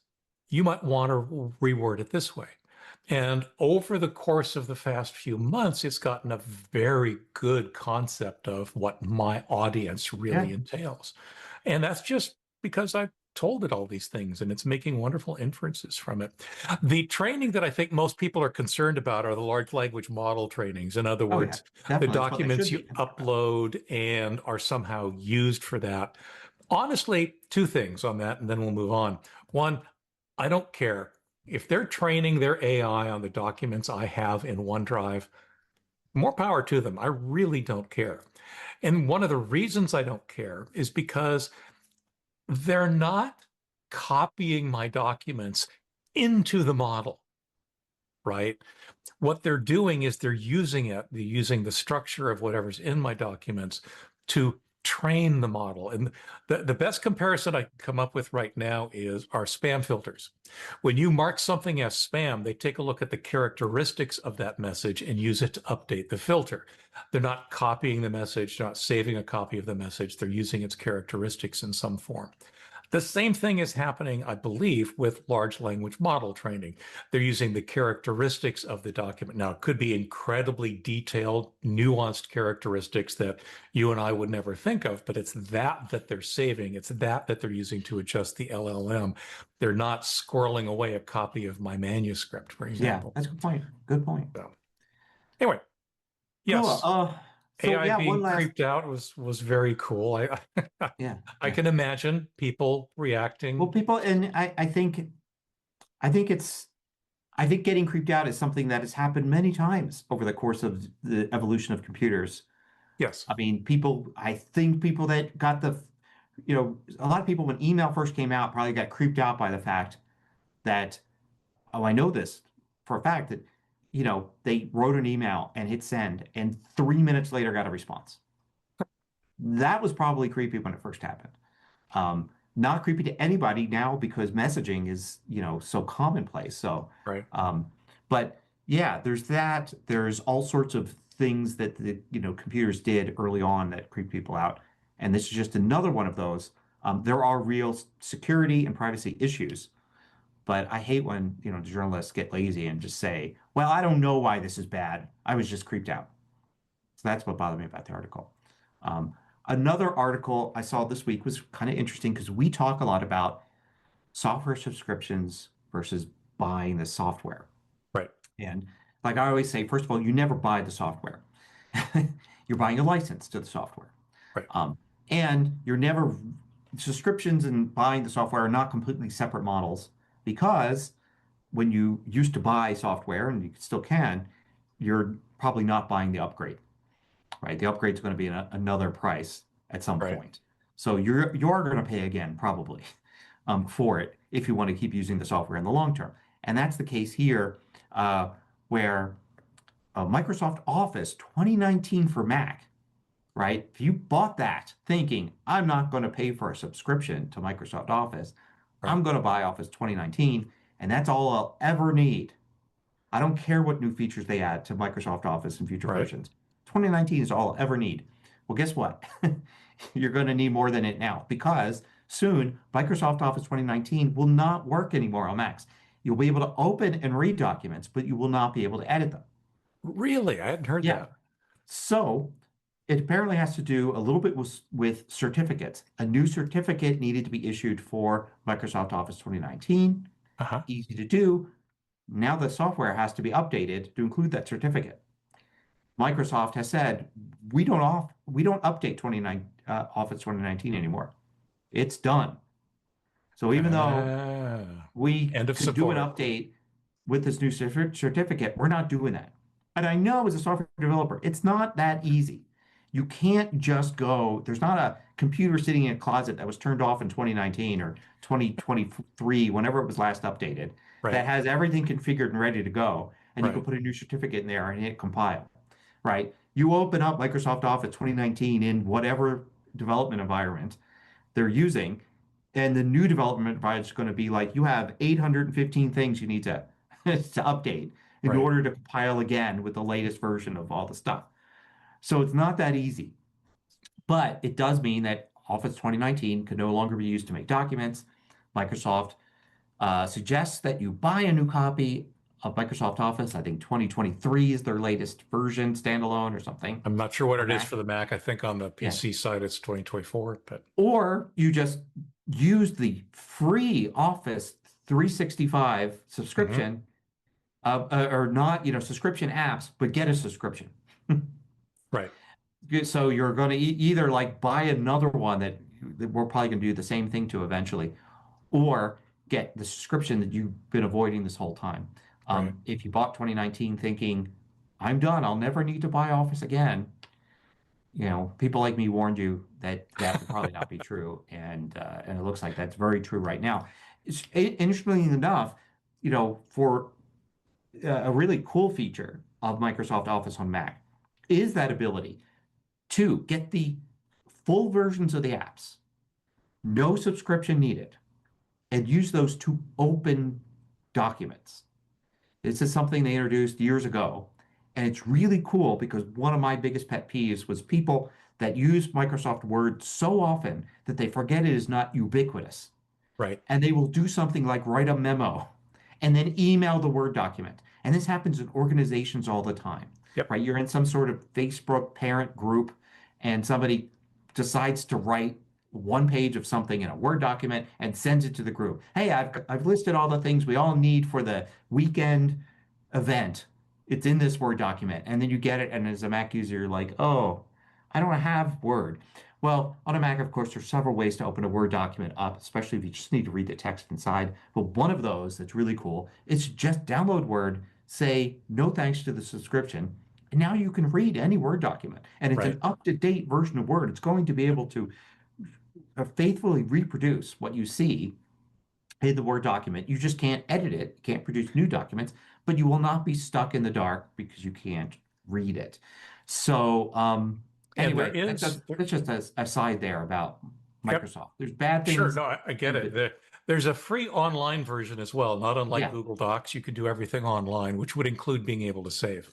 you might want to reword it this way. And over the course of the past few months, it's gotten a very good concept of what my audience really entails. And that's just because I've told it all these things and it's making wonderful inferences from it. The training that I think most people are concerned about are the large language model trainings. In other words, the documents you upload and are somehow used for that. Honestly, two things on that, and then we'll move on. One, I don't care. If they're training their AI on the documents I have in OneDrive, more power to them. I really don't care. And one of the reasons I don't care is because they're not copying my documents into the model, right? What they're doing is they're using the structure of whatever's in my documents to train the model. And the best comparison I can come up with right now is our spam filters. When you mark something as spam, they take a look at the characteristics of that message and use it to update the filter. They're not copying the message, they're not saving a copy of the message, they're using its characteristics in some form. The same thing is happening, I believe, with large language model training. They're using the characteristics of the document. Now, it could be incredibly detailed, nuanced characteristics that you and I would never think of, but it's that they're saving. It's that they're using to adjust the LLM. They're not squirreling away a copy of my manuscript, for example. Yeah, that's a good point. Good point. So, anyway, yes. Cool. AI being creeped out was very cool. I can imagine people reacting. Well, people, and I think getting creeped out is something that has happened many times over the course of the evolution of computers. Yes. I mean, I think people that got a lot of people when email first came out probably got creeped out by the fact that, oh, I know this for a fact that they wrote an email and hit send, and 3 minutes later got a response. That was probably creepy when it first happened. Not creepy to anybody now because messaging is, so commonplace. So, right. But yeah, there's that. There's all sorts of things that the computers did early on that creep people out. and this is just another one of those. There are real security and privacy issues, but I hate when, journalists get lazy and just say, well, I don't know why this is bad. I was just creeped out. So that's what bothered me about the article. Another article I saw this week was kind of interesting because we talk a lot about software subscriptions versus buying the software. Right. And like I always say, first of all, you never buy the software. You're buying a license to the software. Right. And you're never, subscriptions and buying the software are not completely separate models, because when you used to buy software, and you still can, you're probably not buying the upgrade, right? The upgrade is going to be another price at some Right. point. So you're going to pay again, probably, for it if you want to keep using the software in the long term. And that's the case here, where Microsoft Office 2019 for Mac, right? If you bought that thinking, I'm not going to pay for a subscription to Microsoft Office, Right. I'm going to buy Office 2019, and that's all I'll ever need. I don't care what new features they add to Microsoft Office in future Right. versions. 2019 is all I'll ever need. Well, guess what? You're going to need more than it now, because soon Microsoft Office 2019 will not work anymore on Macs. You'll be able to open and read documents, but you will not be able to edit them. Really? I hadn't heard that. So it apparently has to do a little bit with certificates. A new certificate needed to be issued for Microsoft Office 2019. Easy to do. Now the software has to be updated to include that certificate. Microsoft has said, we don't update Office 2019 anymore. It's done. So even though we could do an update with this new certificate, we're not doing that. And I know as a software developer, it's not that easy. You can't just go, there's not a computer sitting in a closet that was turned off in 2019 or 2023, whenever it was last updated, that has everything configured and ready to go. And you can put a new certificate in there and hit compile, right? You open up Microsoft Office 2019 in whatever development environment they're using, and the new development environment is going to be like, you have 815 things you need to update in order to compile again with the latest version of all the stuff. So it's not that easy, but it does mean that Office 2019 can no longer be used to make documents. Microsoft suggests that you buy a new copy of Microsoft Office. I think 2023 is their latest version, standalone or something. I'm not sure what it is for the Mac. I think on the PC side it's 2024. Or you just use the free Office 365 subscription, or not, subscription apps, but get a subscription. Right. So you're going to either like buy another one that we're probably going to do the same thing to eventually, or get the subscription that you've been avoiding this whole time. If you bought 2019 thinking, I'm done, I'll never need to buy Office again, people like me warned you that would probably not be true, and it looks like that's very true right now. Interestingly enough, for a really cool feature of Microsoft Office on Mac is that ability to get the full versions of the apps, no subscription needed, and use those to open documents. This is something they introduced years ago, and it's really cool because one of my biggest pet peeves was people that use Microsoft Word so often that they forget it is not ubiquitous. Right. And they will do something like write a memo and then email the Word document. And this happens in organizations all the time. Yep. Right? You're in some sort of Facebook parent group, and somebody decides to write one page of something in a Word document and sends it to the group. Hey, I've listed all the things we all need for the weekend event. It's in this Word document. And then you get it, and as a Mac user, you're like, oh, I don't have Word. Well, on a Mac, of course, there's several ways to open a Word document up, especially if you just need to read the text inside. But one of those that's really cool is just download Word, say no thanks to the subscription, and now you can read any Word document. And it's an up-to-date version of Word. It's going to be able to faithfully reproduce what you see in the Word document. You just can't edit it, you can't produce new documents, but you will not be stuck in the dark because you can't read it. So anyway, that's just a aside there about Microsoft. There's bad things. Sure, no, I get it. There's a free online version as well, not unlike Google Docs. You can do everything online, which would include being able to save.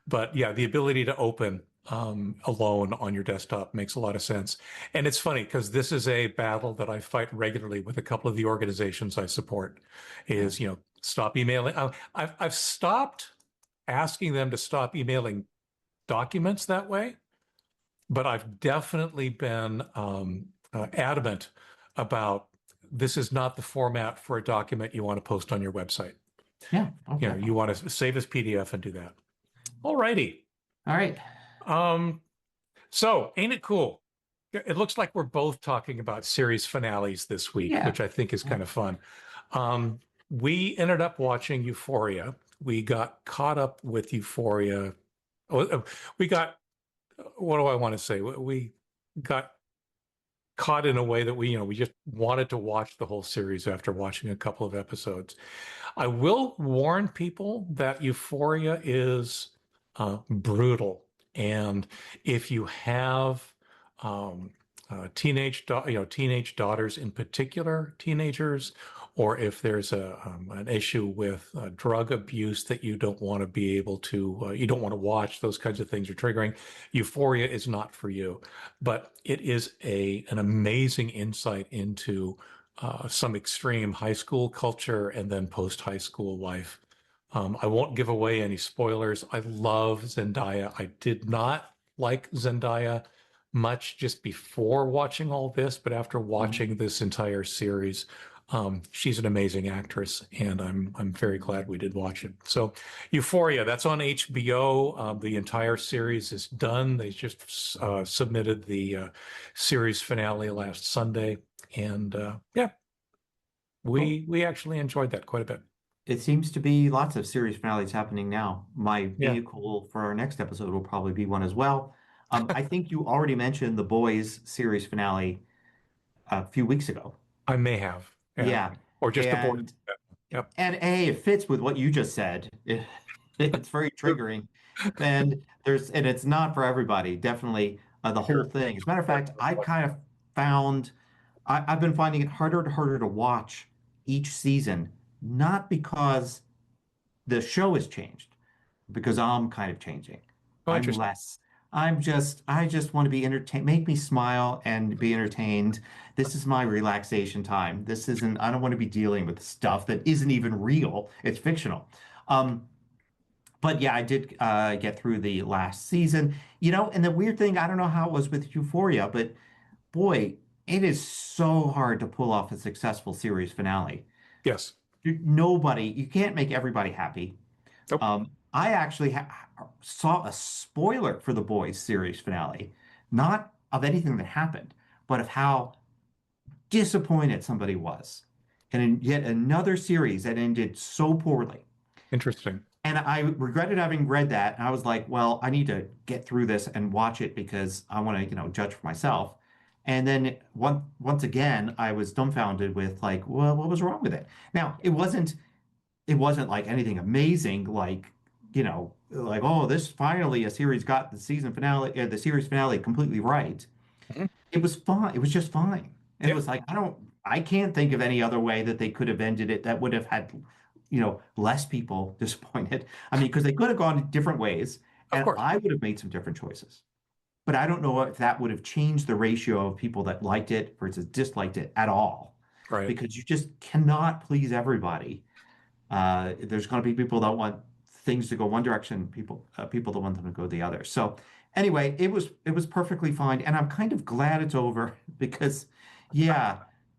But yeah, the ability to open alone on your desktop makes a lot of sense. And it's funny because this is a battle that I fight regularly with a couple of the organizations I support is, stop emailing. I've stopped asking them to stop emailing documents that way, but I've definitely been adamant about this is not the format for a document you want to post on your website. Yeah. Okay. You want to save as PDF and do that. All righty. All right. So ain't it cool? It looks like we're both talking about series finales this week, which I think is kind of fun. We ended up watching Euphoria. We got caught up with Euphoria. We got, what do I want to say? We got caught in a way that we just wanted to watch the whole series after watching a couple of episodes. I will warn people that Euphoria is brutal. And if you have teenage daughters in particular, teenagers, or if there's an issue with drug abuse that you don't want to be able to, you don't want to watch, those kinds of things are triggering, Euphoria is not for you. But it is an amazing insight into some extreme high school culture and then post-high school life. I won't give away any spoilers. I love Zendaya. I did not like Zendaya much just before watching all this, but after watching this entire series, she's an amazing actress, and I'm very glad we did watch it. So Euphoria, that's on HBO. The entire series is done. They just submitted the series finale last Sunday, and we actually enjoyed that quite a bit. It seems to be lots of series finales happening now. My vehicle for our next episode will probably be one as well. I think you already mentioned The Boys series finale a few weeks ago. I may have. Yeah. Or just The Boys. Yep. And hey, it fits with what you just said. It's very triggering. And it's not for everybody. Definitely the whole thing. As a matter of fact, I kind of found I've been finding it harder and harder to watch each season. Not because the show has changed, because I'm kind of changing. I'm less. I just want to be entertained, make me smile and be entertained. This is my relaxation time. I don't want to be dealing with stuff that isn't even real. It's fictional. But yeah, I did get through the last season, and the weird thing, I don't know how it was with Euphoria, but boy, it is so hard to pull off a successful series finale. Yes. You can't make everybody happy. Nope. I actually saw a spoiler for The Boys series finale, not of anything that happened, but of how disappointed somebody was. And in yet another series that ended so poorly. Interesting. And I regretted having read that. And I was like, well, I need to get through this and watch it because I want to, judge for myself. And then once again, I was dumbfounded with like, well, what was wrong with it? Now, it wasn't like anything amazing, like, like, oh, this finally a series got the series finale completely right. Mm-hmm. It was fine. It was just fine. And it was like, I can't think of any other way that they could have ended it that would have had, less people disappointed. I mean, because they could have gone different ways, and I would have made some different choices. But I don't know if that would have changed the ratio of people that liked it versus disliked it at all. Right. Because you just cannot please everybody. There's going to be people that want things to go one direction, people that want them to go the other. So anyway, it was perfectly fine. And I'm kind of glad it's over because,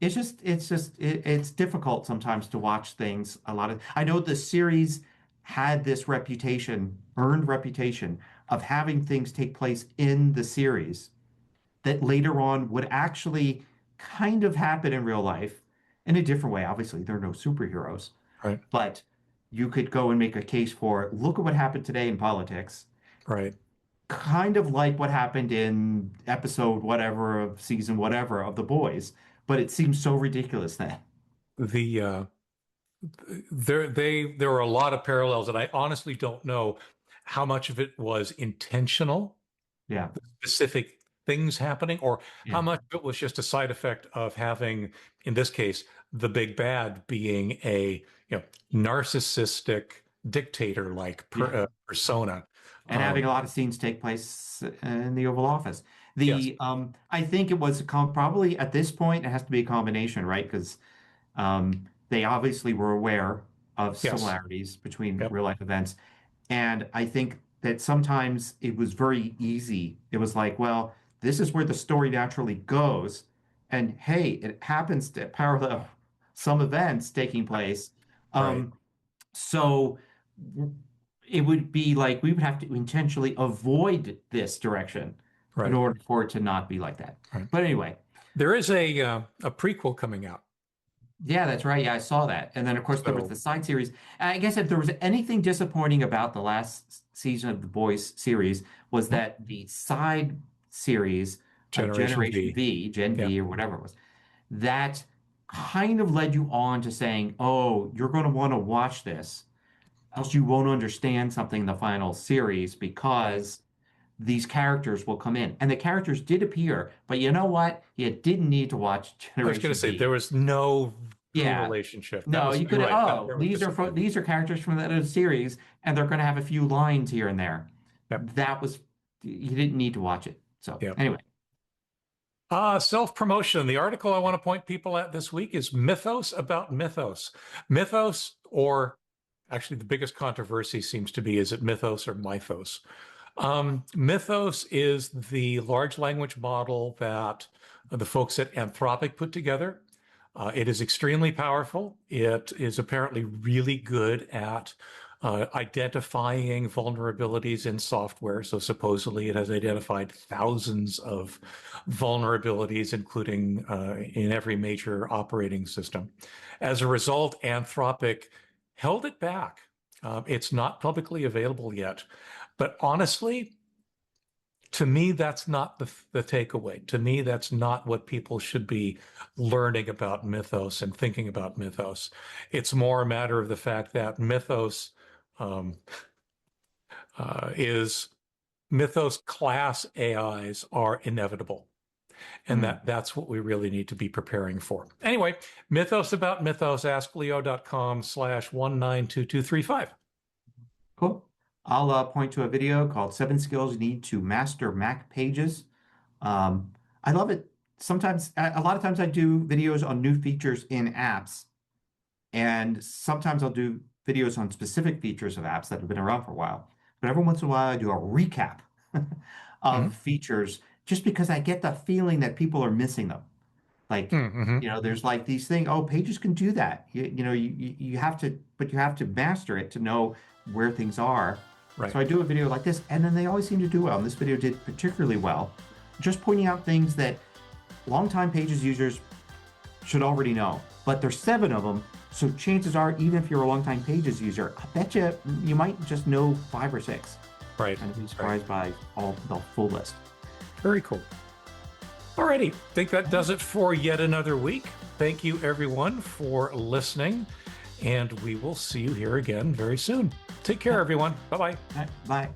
it's difficult sometimes to watch things. I know the series had this earned reputation of having things take place in the series that later on would actually kind of happen in real life in a different way. Obviously, there are no superheroes, right? But you could go and make a case for, look at what happened today in politics. Right. Kind of like what happened in episode whatever of season whatever of The Boys, but it seems so ridiculous then. There are a lot of parallels, and I honestly don't know how much of it was intentional, specific things happening, or how much of it was just a side effect of having, in this case, the big bad being a narcissistic, dictator-like persona. And having a lot of scenes take place in the Oval Office. Yes. I think it was probably at this point it has to be a combination, right? Because they obviously were aware of Yes. similarities between Yep. real life events, and I think that sometimes it was very easy. It was like, well, this is where the story naturally goes, and hey, it happens to parallel some events taking place. Right. So it would be like we would have to intentionally avoid this direction in Right. order for it to not be like that. Right. But anyway, There is a prequel coming out. yeah, that's right. Yeah, I saw that. And then, of course, there was So- the side series. I guess if there was anything disappointing about the last season of the Boys series was that the side series of Generation V. Gen V or whatever it was, that kind of led you on to saying, oh, you're going to want to watch this, else you won't understand something in the final series because these characters will come in. And the characters did appear, but you know what? You didn't need to watch I was Generation going to say V. there was no true Yeah. relationship. That No, was- you could. you're right. Oh, That was just- these are characters from the other series, and they're going to have a few lines here and there. Yep. That was you didn't need to watch it. So Yep. anyway, Self-promotion. The article I want to point people at this week is Mythos about Mythos. Mythos, or actually the biggest controversy seems to be, is it Mythos or Mythos? Mythos is the large language model that the folks at Anthropic put together. It is extremely powerful. It is apparently really good at identifying vulnerabilities in software. So supposedly it has identified thousands of vulnerabilities, including in every major operating system. As a result, Anthropic held it back. It's not publicly available yet. But honestly, to me, that's not the takeaway. To me, that's not what people should be learning about Mythos and thinking about Mythos. It's more a matter of the fact that Mythos is Mythos class AIs are inevitable. And that's what we really need to be preparing for. Anyway, Mythos about Mythos, askleo.com/192235. cool. I'll point to a video called 7 Skills You Need to Master Mac Pages. I love it. Sometimes, a lot of times I do videos on new features in apps. And sometimes I'll do videos on specific features of apps that have been around for a while. But every once in a while, I do a recap of features just because I get the feeling that people are missing them. Like, there's like these things, oh, Pages can do that. You have to, but you have to master it to know where things are. Right. So I do a video like this, and then they always seem to do well. And this video did particularly well, just pointing out things that longtime Pages users should already know. But there's 7 of them, so chances are, even if you're a longtime Pages user, I bet you might just know 5 or 6. Right. And be surprised by all the full list. Very cool. Alrighty, think that does it for yet another week. Thank you everyone for listening, and we will see you here again very soon. Take care, everyone. Bye-bye. All right, bye.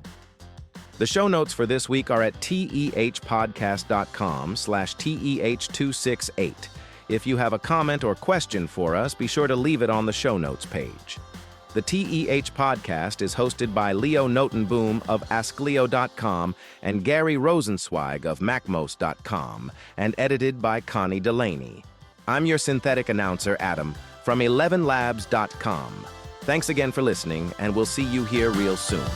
The show notes for this week are at tehpodcast.com/TEH268. If you have a comment or question for us, be sure to leave it on the show notes page. The TEH Podcast is hosted by Leo Notenboom of AskLeo.com and Gary Rosenzweig of MacMost.com, and edited by Connie Delaney. I'm your synthetic announcer, Adam, from 11labs.com. Thanks again for listening, and we'll see you here real soon.